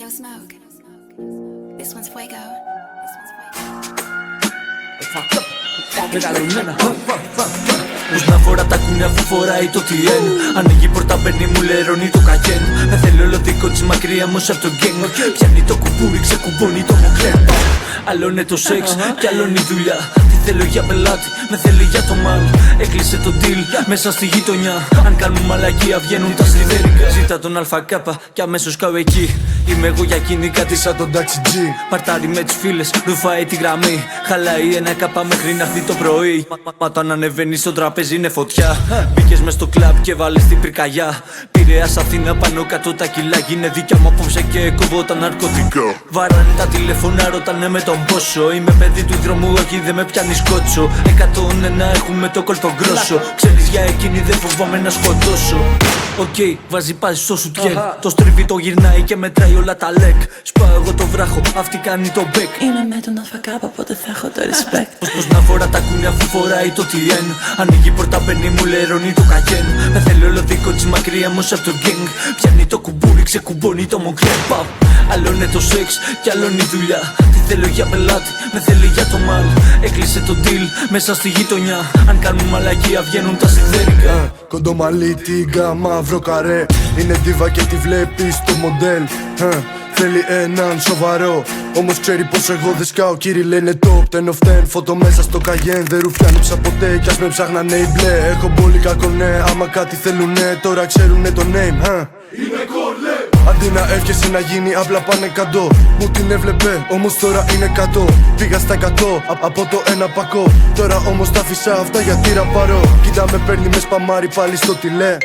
Yo, Smoke. This one's fuego. Μεγαλωμένα. Πως να φορά τα κούνια αφού φοράει το TN. Ανοίγει πόρτα, μπαίνει, μου λερώνει το καγέν. Με θέλει όλο δικό της μακριά μου απ' το γκέν. Πιάνει το κουμπούρι, ξεκουμπώνει το μοκλέρ. Άλλο είναι το σεξ κι άλλο είναι η δουλειά. Τι θέλω για πελάτη, με θέλει για το μάλ. Έκλεισε το deal μέσα στη γειτονιά. Αν κάνουμε μαλακία βγαίνουν τα σιδερικά. Ζήτα τον ΑΚ κι αμέσως κάω εκεί. Είμαι εγώ για εκείνη κάτι σαν τον Taxi G. Παρτάρει με τις φίλες, ρουφάει τη γραμμή. Χαλάει ένα καπά μέχρι να έρθει το πρωί. Μα όταν ανεβαίνει στο τραπέζι είναι φωτιά. Μπήκες μες στο κλαμπ και βάλες την πυρκαγιά. Πειραιάς Αθήνα πάνω κάτω τα κιλά. Γίνε δίκια μου απόψε και κόβω τα ναρκωτικά. Βαράνε τα τηλεφωνά, ρωτάνε με τον πόσο. Είμαι παιδί του δρόμου, όχι δεν με πιάνει σκότσο. 101 έχουμε το κόλπο γκρόσο. Ξέρεις για εκείνη δεν φοβάμαι να σκοτώσω. Οκ, βάζει πάλι στο σουτιέν. Το στρίβει, το γυρνάει και μετράει όλα τα λεκ. Σπάω εγώ το βράχο, αυτή κάνει το μπεκ. Είμαι με τον ΑΚ, οπότε θα έχω το respect. Πως να φορά τα κούνια αφού φοράει το TN. Ανοίγει πόρτα, μπαίνει, μου λερώνει το καγέν. Με θέλει όλο δικό της μακριά μου απ' το γκέng. Πιάνει το κουμπούρι, ξεκουμπώνει το μοκλέρ. Άλλο είναι το σεξ κι άλλο είναι η δουλειά. Τι θέλω για πελάτη, με θέλει για το μάλ. Έκλεισε το deal μέσα στη γειτονιά. Αν κάνουμε μαλακία βγαίνουν τα σιδέρικα. Κοντομαλί, τίγκα, μαύρο καρέ. Είναι ντίβα και τη βλέπεις στο μοντέλ. Θέλει έναν σοβαρό. Όμως ξέρει πως εγώ δεν σκάω. Κύριοι λένε top 10 of 10. Φωτο μέσα στο καγέν. Δεν ρουφιάνιψα ποτέ κι ας με ψάχνανε οι μπλε. Έχω πολύ κακό ναι. Άμα κάτι θέλουνε τώρα ξέρουνε το name. Είναι κορλέ. Αντί να εύχεσαι να γίνει απλά πάνε καντό. Μου την έβλεπε όμως τώρα είναι 100. Πήγα στα 100 από το ένα πακό. Τώρα όμως τα αφήσα αυτά γιατί ραπαρώ. Κοίτα με παίρνει με σπαμάρι πάλι στο τηλέ.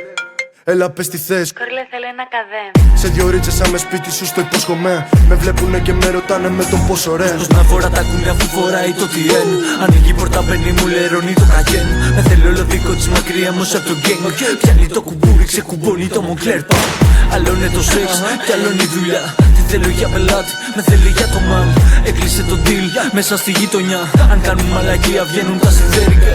Έλα πες τι θες. Κορλέ θέλω ένα καδέ. Σε δυο ρίτσες σαν με σπίτι σου στο υπόσχομαι. Με βλέπουνε και με ρωτάνε με τον πόσο ρε. Πως να φορά τα κούνια αφού φοράει το TN. Ανοίγει πόρτα, μπαίνει, μου λερώνει το καγέν. Με θέλει όλο δικό της μακριά μου απ' το γκέng. Πιάνει το κουμπούρι, ξεκουμπώνει το μοκλέρ. Άλλο είναι το σεξ κι άλλο είναι η δουλειά. Τι θέλω για πελάτη, με θέλει για το μάλ. Έκλεισε το deal μέσα στη γειτονιά. Αν κάνουμε μαλακία βγαίνουν τα σιδέρικα.